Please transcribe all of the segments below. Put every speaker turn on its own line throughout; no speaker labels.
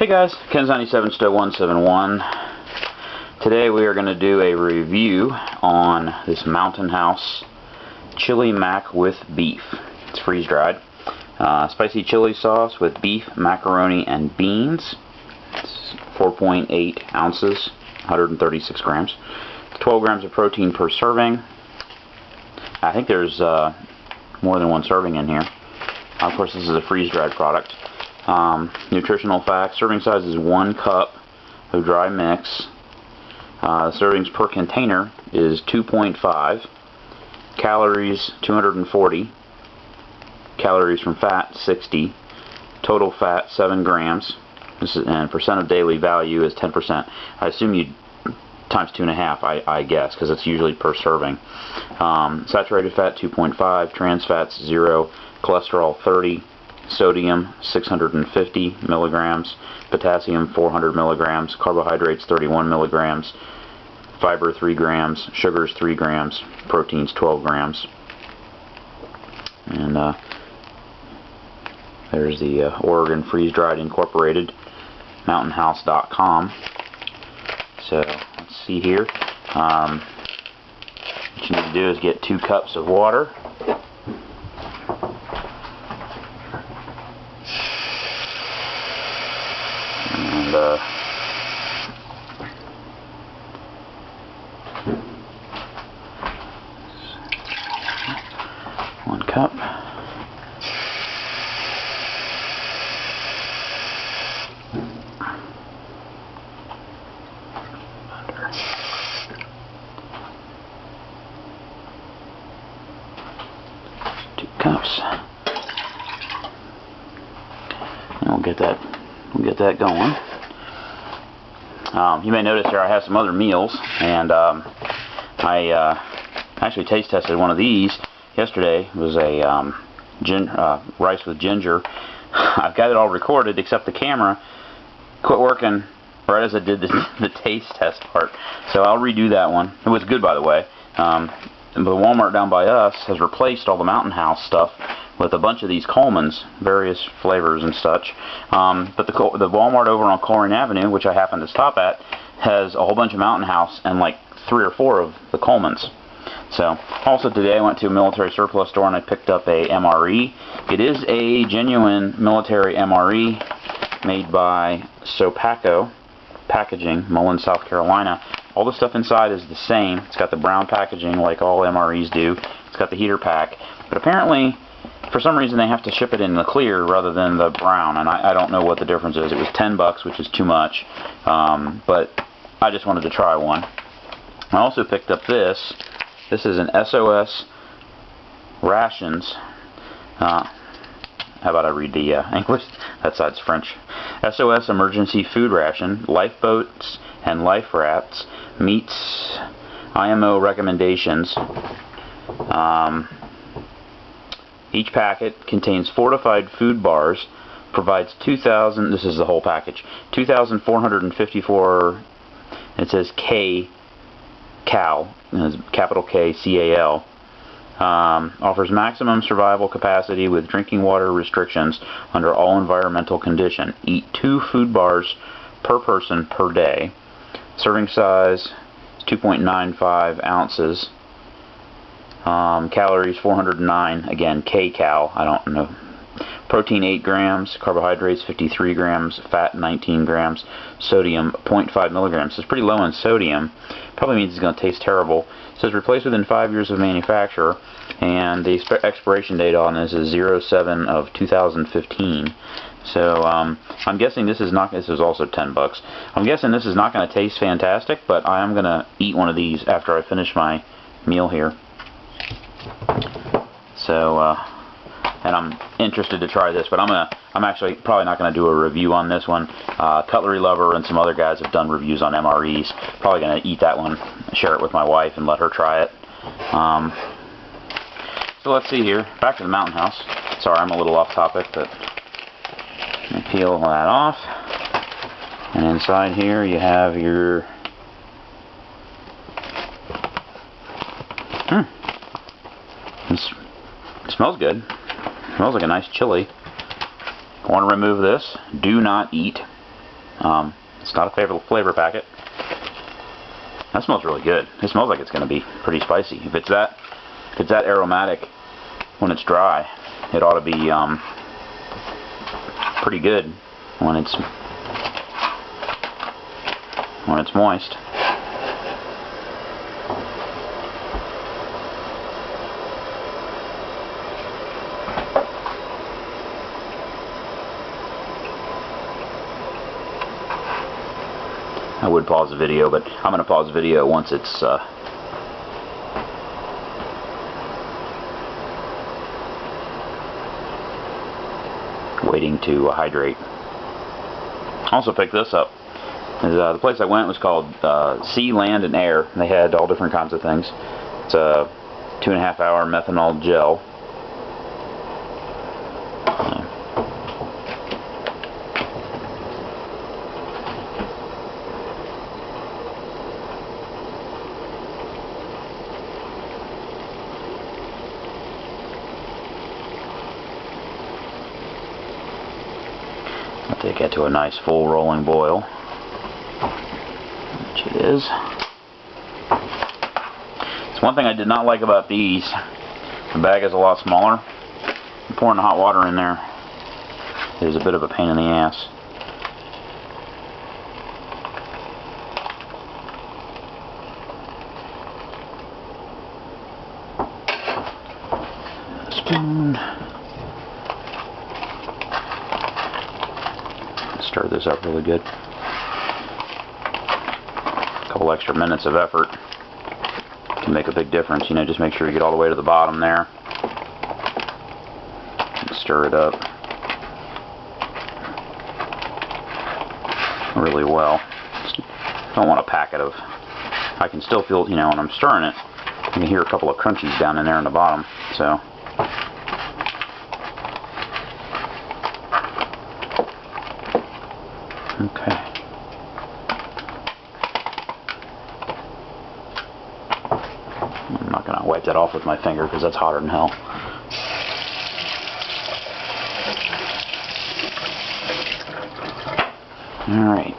Hey guys, Ken's97 Stow 171. Today we are going to do a review on this Mountain House chili mac with beef. It's freeze dried. Spicy chili sauce with beef, macaroni, and beans. It's 4.8 ounces, 136 grams. 12 grams of protein per serving. I think there's more than one serving in here. Of course, this is a freeze dried product. Nutritional facts: serving size is 1 cup of dry mix. Servings per container is 2.5. Calories 240. Calories from fat 60. Total fat 7 grams. And percent of daily value is 10%. I assume you times 2.5, I guess, because it's usually per serving. Saturated fat 2.5. Trans fats 0. Cholesterol 30. Sodium 650 milligrams, potassium 400 milligrams, carbohydrates 31 milligrams, fiber 3 grams, sugars 3 grams, proteins 12 grams. And there's the Oregon Freeze Dried Incorporated, mountainhouse.com. So let's see here. What you need to do is get 2 cups of water. And 1 cup. Two cups. And we'll get that going. You may notice here I have some other meals, and I actually taste tested one of these yesterday. It was a rice with ginger. I've got it all recorded, except the camera quit working right as I did the taste test part. So I'll redo that one. It was good, by the way. The Walmart down by us has replaced all the Mountain House stuff with a bunch of these Coleman's, various flavors and such. But the Walmart over on Colerain Avenue, which I happen to stop at, has a whole bunch of Mountain House and like 3 or 4 of the Coleman's. So, also today I went to a military surplus store and I picked up a MRE. It is a genuine military MRE made by S.O.S Packaging, Mullins, South Carolina. All the stuff inside is the same. It's got the brown packaging like all MREs do. It's got the heater pack. But apparently, for some reason, they have to ship it in the clear rather than the brown, and I don't know what the difference is. It was $10, which is too much, but I just wanted to try one. I also picked up this. This is an S.O.S. rations. How about I read the English? That side's French. S.O.S. emergency food ration, lifeboats and life rafts, meets IMO recommendations. Each packet contains fortified food bars, provides 2,000, this is the whole package, 2,454, it says cal, capital K, C-A-L, offers maximum survival capacity with drinking water restrictions under all environmental conditions. Eat 2 food bars per person per day. Serving size is 2.95 ounces. Calories 409, again K-cal, I don't know. Protein 8 grams, carbohydrates 53 grams, fat 19 grams, sodium 0.5 milligrams. So it's pretty low in sodium. Probably means it's going to taste terrible. It says replaced within 5 years of manufacture, and the expiration date on this is 07 of 2015. So I'm guessing this is not. This is also $10. I'm guessing this is not going to taste fantastic, but I am going to eat one of these after I finish my meal here. So, and I'm interested to try this, but I'm actually probably not going to do a review on this one. Cutlery Lover and some other guys have done reviews on MREs. Probably going to eat that one, share it with my wife, and let her try it. So let's see here. Back to the Mountain House. Sorry, I'm a little off topic, but let me peel that off. And inside here you have your It smells good. It smells like a nice chili. I want to remove this. Do not eat. It's not a flavor packet. That smells really good. It smells like it's going to be pretty spicy. If it's that aromatic when it's dry, it ought to be pretty good when it's moist. I would pause the video, but I'm going to pause the video once it's waiting to hydrate. Also picked this up. The place I went was called Sea, Land, and Air. They had all different kinds of things. It's a 2.5 hour methanol gel. I'll take that to a nice full rolling boil, which it is. It's one thing I did not like about these. The bag is a lot smaller. Pouring the hot water in there is a bit of a pain in the ass. Spoon. Stir this up really good. A couple extra minutes of effort can make a big difference. You know, just make sure you get all the way to the bottom there. And stir it up really well. Don't want a packet of. I can still feel, you know, when I'm stirring it, I can hear a couple of crunchies down in there in the bottom. So. Okay. I'm not going to wipe that off with my finger because that's hotter than hell. Alright.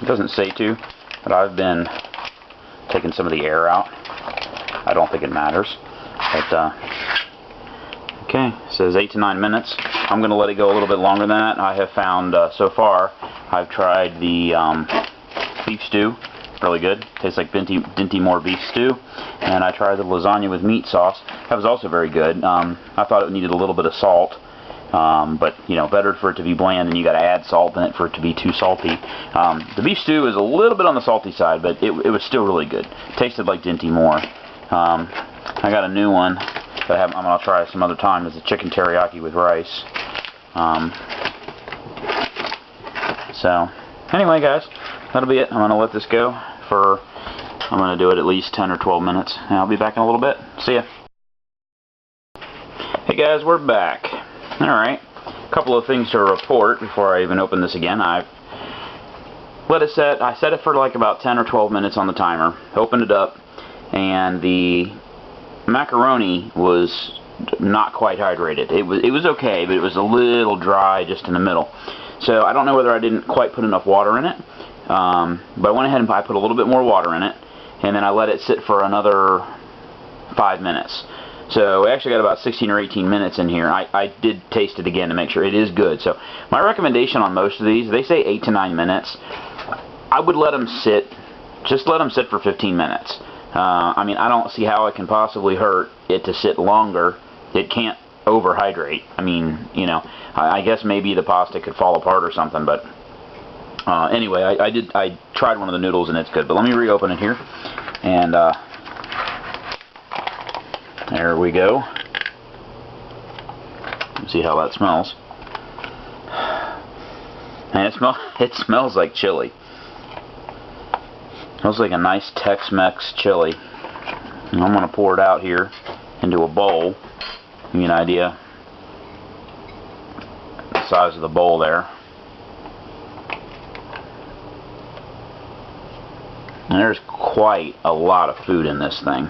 It doesn't say to, but I've been taking some of the air out. I don't think it matters, but okay, it says 8 to 9 minutes. I'm going to let it go a little bit longer than that. I have found, so far, I've tried the beef stew, really good. Tastes like Dinty Moore beef stew. And I tried the lasagna with meat sauce. That was also very good. I thought it needed a little bit of salt, but you know, better for it to be bland and you got to add salt than it for it to be too salty. The beef stew is a little bit on the salty side, but it was still really good. Tasted like Dinty Moore. I got a new one that I'm going to try some other time. It's a chicken teriyaki with rice. So, anyway guys, that'll be it. I'm going to let this go for, I'm going to do it at least 10 or 12 minutes. And I'll be back in a little bit. See ya. Hey guys, we're back. Alright, a couple of things to report before I even open this again. I set it for like about 10 or 12 minutes on the timer. Opened it up. And the macaroni was not quite hydrated. It was okay, but it was a little dry just in the middle. So I don't know whether I didn't quite put enough water in it, but I went ahead and I put a little bit more water in it, and then I let it sit for another 5 minutes. So we actually got about 16 or 18 minutes in here. I did taste it again to make sure it is good. So my recommendation on most of these, they say 8 to 9 minutes. I would let them sit, just let them sit for 15 minutes. I mean, I don't see how it can possibly hurt it to sit longer. It can't overhydrate. I mean, you know, I guess maybe the pasta could fall apart or something, but anyway, I tried one of the noodles and it's good. But let me reopen it here, and there we go. Let's see how that smells. And it smells like chili. Smells like a nice Tex-Mex chili. And I'm going to pour it out here into a bowl. Give you an idea the size of the bowl there. And there's quite a lot of food in this thing.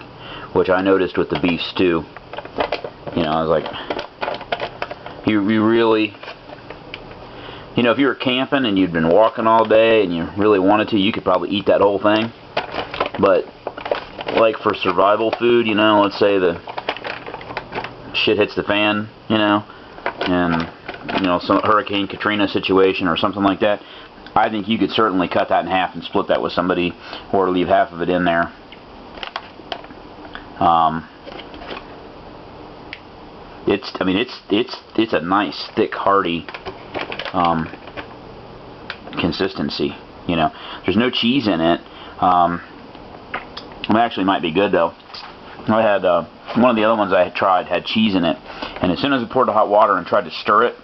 which I noticed with the beef stew. You know, I was like, you really, you know, if you were camping and you'd been walking all day and you really wanted to, you could probably eat that whole thing. But like for survival food, you know, let's say the shit hits the fan, you know, and you know, some Hurricane Katrina situation or something like that, I think you could certainly cut that in half and split that with somebody, or leave half of it in there. It's a nice, thick, hearty consistency. You know, there's no cheese in it. It actually might be good though. I had one of the other ones I had tried had cheese in it, and as soon as I poured the hot water and tried to stir it,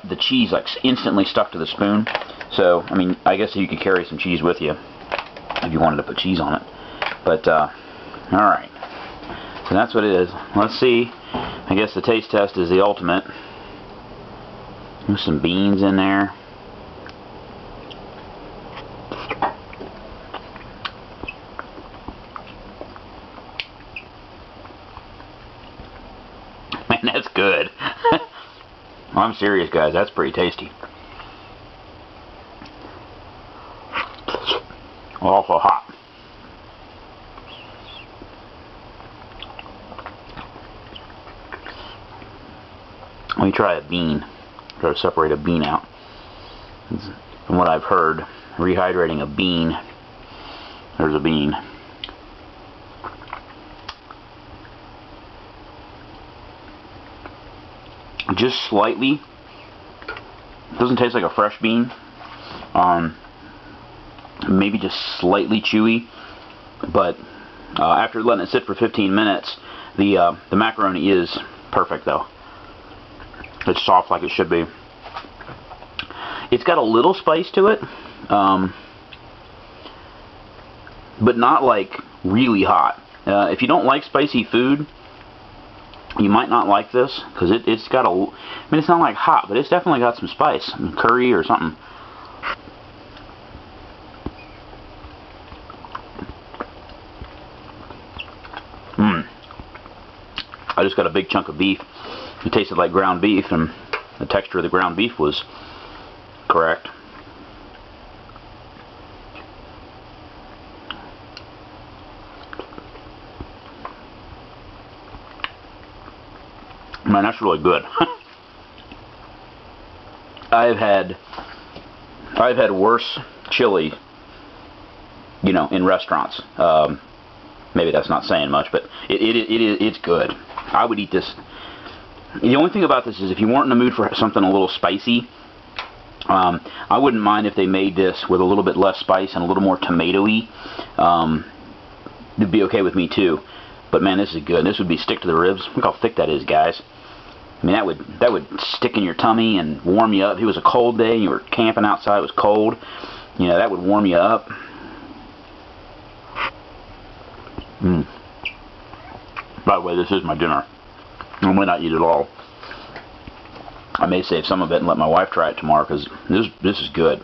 the cheese like instantly stuck to the spoon. So I mean, I guess you could carry some cheese with you if you wanted to put cheese on it. But all right, so that's what it is. Let's see. I guess the taste test is the ultimate. There's some beans in there. Man, that's good. I'm serious, guys. That's pretty tasty. Also hot. Let me try a bean. Try to separate a bean out. From what I've heard, rehydrating a bean. There's a bean. Just slightly. It doesn't taste like a fresh bean. Maybe just slightly chewy. But after letting it sit for 15 minutes, the macaroni is perfect though. It's soft like it should be. It's got a little spice to it, but not like really hot. If you don't like spicy food, you might not like this, because it's got a, I mean, it's not like hot, but it's definitely got some spice. I mean, curry or something. I just got a big chunk of beef. It tasted like ground beef, and the texture of the ground beef was correct. Man, that's really good. I've had worse chili, you know, in restaurants. Maybe that's not saying much, but it's good. I would eat this. The only thing about this is if you weren't in the mood for something a little spicy, I wouldn't mind if they made this with a little bit less spice and a little more tomato-y. It'd be okay with me too. But man, this is good. This would be stick to the ribs. Look how thick that is, guys. I mean, that would stick in your tummy and warm you up. If it was a cold day and you were camping outside, it was cold, you know, that would warm you up. By the way, this is my dinner. I might not eat it all. I may save some of it and let my wife try it tomorrow, because this is good.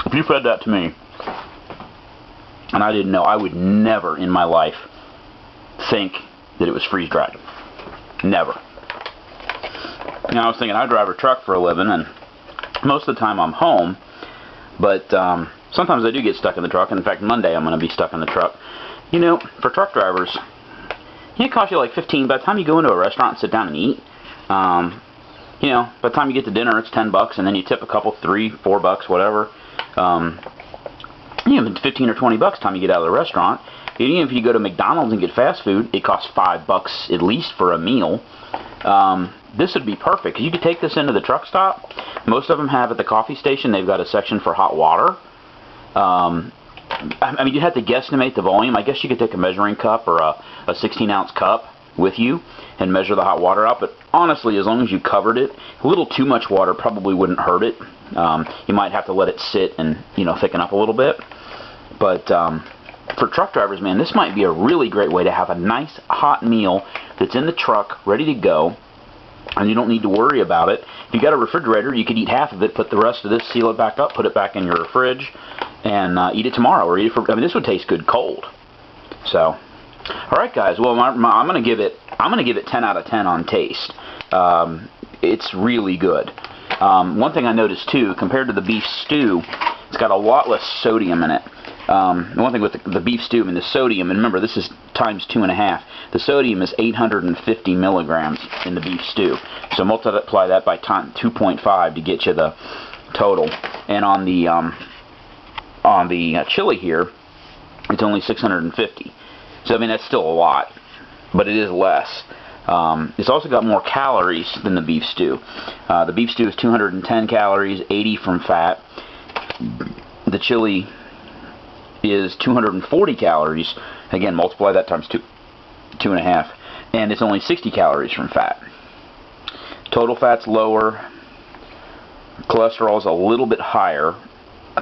If you fed that to me and I didn't know, I would never in my life think that it was freeze-dried. Never. You know, I was thinking I drive a truck for a living, and most of the time I'm home, but sometimes I do get stuck in the truck. In fact, Monday I'm going to be stuck in the truck. You know, for truck drivers, it costs you like $15 by the time you go into a restaurant and sit down and eat. You know, by the time you get to dinner, it's $10, and then you tip a couple, $3, $4, whatever. You know, 15 or 20 bucks time you get out of the restaurant. Even if you go to McDonald's and get fast food, it costs $5 at least for a meal. This would be perfect, because you could take this into the truck stop. Most of them have at the coffee station, they've got a section for hot water. I mean, you'd have to guesstimate the volume. I guess you could take a measuring cup or a 16-ounce cup with you and measure the hot water out. But honestly, as long as you covered it, a little too much water probably wouldn't hurt it. You might have to let it sit and, you know, thicken up a little bit. But for truck drivers, man, this might be a really great way to have a nice hot meal that's in the truck, ready to go. and you don't need to worry about it. If you got a refrigerator, you could eat half of it, put the rest of this, seal it back up, put it back in your fridge, and eat it tomorrow. Or eat it for, I mean, this would taste good cold. So, all right, guys. Well, I'm gonna give it 10 out of 10 on taste. It's really good. One thing I noticed too, compared to the beef stew, it's got a lot less sodium in it. One thing with the beef stew, I mean, the sodium, and remember, this is times 2.5. The sodium is 850 milligrams in the beef stew. So multiply that by 2.5 to get you the total. And on the chili here, it's only 650. So, I mean, that's still a lot, but it is less. It's also got more calories than the beef stew. The beef stew is 210 calories, 80 from fat. The chili is 240 calories. Again, multiply that times 2.5, and it's only 60 calories from fat. Total fat's lower. Cholesterol is a little bit higher,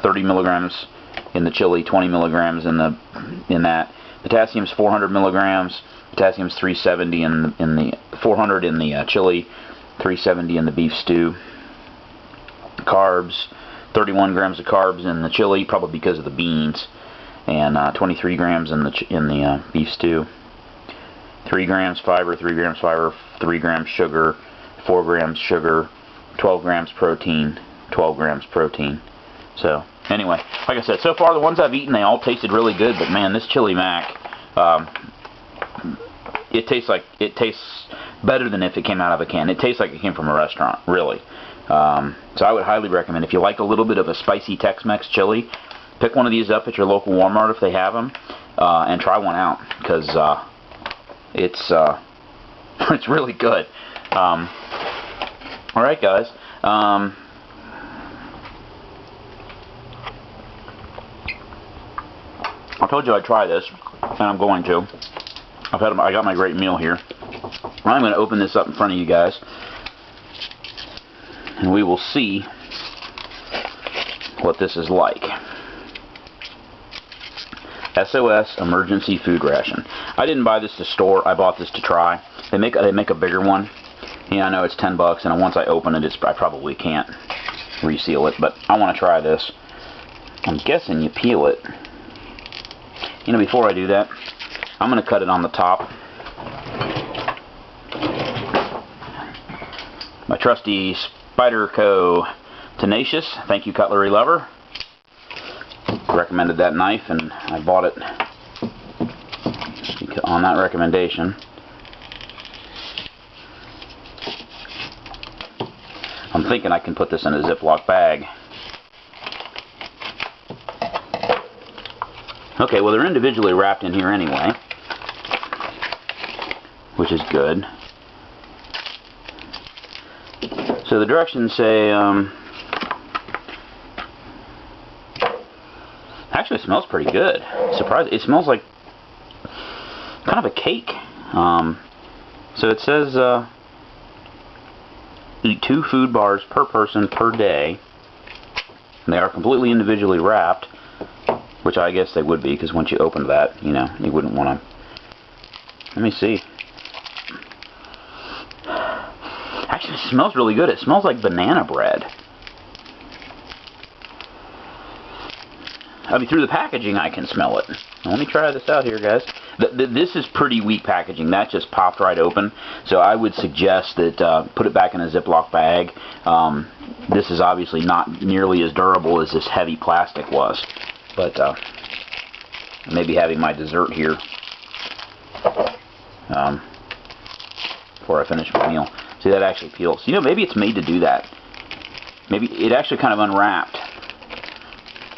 30 milligrams in the chili, 20 milligrams in that. Potassium is 400 milligrams. Potassium is 370 in the 400 in the chili, 370 in the beef stew. Carbs, 31 grams of carbs in the chili, probably because of the beans, and 23 grams in the beef stew. 3 grams fiber, 3 grams fiber, 3 grams sugar, 4 grams sugar, 12 grams protein, 12 grams protein. So anyway, like I said, so far the ones I've eaten, they all tasted really good. But man, this chili mac, it tastes better than if it came out of a can. It tastes like it came from a restaurant, really. So I would highly recommend, if you like a little bit of a spicy Tex-Mex chili, pick one of these up at your local Walmart if they have them, and try one out, because it's it's really good. All right, guys. I told you I'd try this, and I'm going to. I got my great meal here. I'm going to open this up in front of you guys, and we will see what this is like. S.O.S. emergency food ration. I didn't buy this to store. I bought this to try. They make a bigger one. Yeah, I know it's $10, and once I open it, I probably can't reseal it. But I want to try this. I'm guessing you peel it. You know, before I do that, I'm going to cut it on the top. My trusty Spyderco Tenacious. Thank you, Cutlery Lover. Recommended that knife, and I bought it on that recommendation. I'm thinking I can put this in a Ziploc bag. Okay, well, they're individually wrapped in here anyway, which is good. So the directions say, actually, it smells pretty good. Surprised, it smells like kind of a cake. So it says, eat 2 food bars per person per day. And they are completely individually wrapped, which I guess they would be, because once you open that, you know, you wouldn't want to. Let me see. Actually, it smells really good. It smells like banana bread. I mean, through the packaging, I can smell it. Let me try this out here, guys. This is pretty weak packaging. That just popped right open. So I would suggest that put it back in a Ziploc bag. This is obviously not nearly as durable as this heavy plastic was. But maybe having my dessert here before I finish my meal. See, that actually peels. You know, maybe it's made to do that. Maybe it actually kind of unwrapped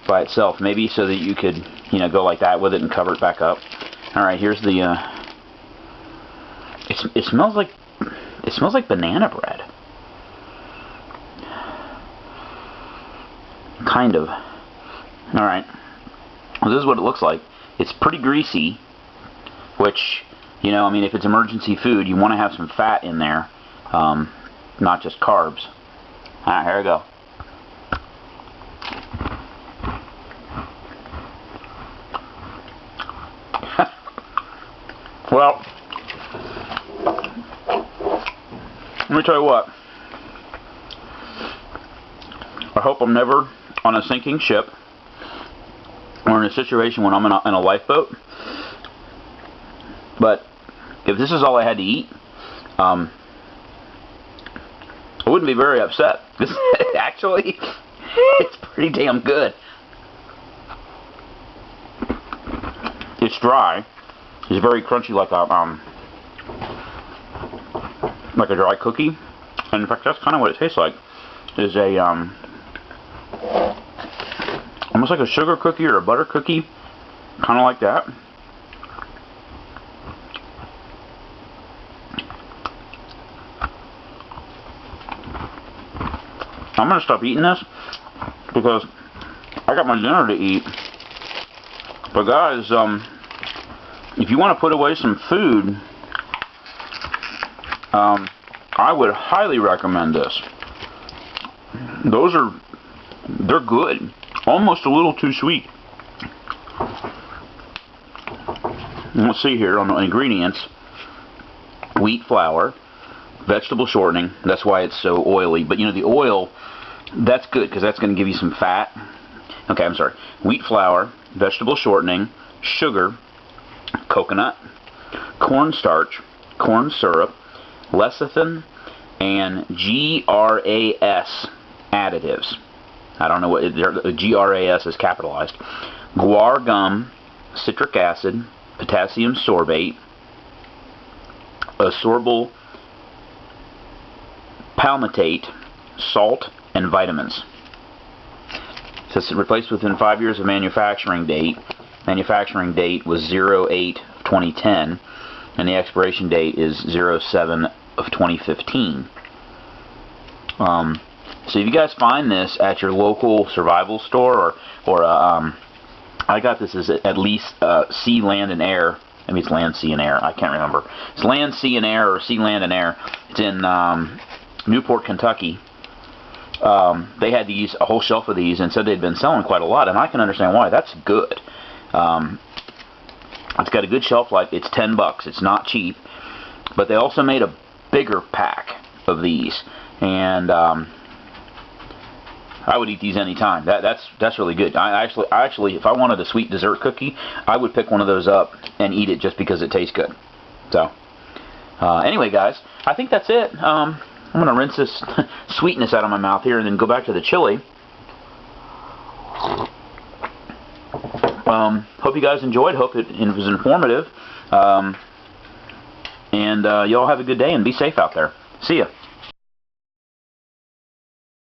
by itself. Maybe so that you could, you know, go like that with it and cover it back up. All right, here's the. It smells like banana bread. Kind of. All right. Well, this is what it looks like. It's pretty greasy, which, you know, I mean, if it's emergency food, you want to have some fat in there, not just carbs. All right, here we go. Well, Let me tell you what. I hope I'm never on a sinking ship or in a situation when I'm in a lifeboat. But if this is all I had to eat, I wouldn't be very upset. Actually, it's pretty damn good. It's dry. It's very crunchy, like a dry cookie. And in fact, that's kind of what it tastes like. Is a almost like a sugar cookie or a butter cookie, kind of like that. I'm gonna stop eating this because I got my dinner to eat. But guys, if you want to put away some food, I would highly recommend this. They're good. Almost a little too sweet. Let's see here on the ingredients. Wheat flour, vegetable shortening. That's why it's so oily. But you know, the oil, that's good because that's going to give you some fat. Okay, I'm sorry. Wheat flour, vegetable shortening, sugar, coconut, cornstarch, corn syrup, lecithin, and GRAS additives. I don't know what GRAS is capitalized. Guar gum, citric acid, potassium sorbate, ascorbyl palmitate, salt, and vitamins. It says replaced within 5 years of manufacturing date. Manufacturing date was 08/2010, and the expiration date is 07/2015. So if you guys find this at your local survival store, or I got this as at least Sea, Land, and Air. Maybe it's Land, Sea, and Air. I can't remember. It's Land, Sea, and Air, or Sea, Land, and Air. It's in Newport, Kentucky. They had these, a whole shelf of these, and said they'd been selling quite a lot, and I can understand why. That's good. It's got a good shelf life. It's $10. It's not cheap, but they also made a bigger pack of these, and I would eat these anytime. That's really good. I actually, if I wanted a sweet dessert cookie, I would pick one of those up and eat it just because it tastes good. So, anyway, guys, I think that's it. I'm going to rinse this sweetness out of my mouth here and then go back to the chili. Hope you guys enjoyed. Hope it was informative. And y'all have a good day and be safe out there. See ya.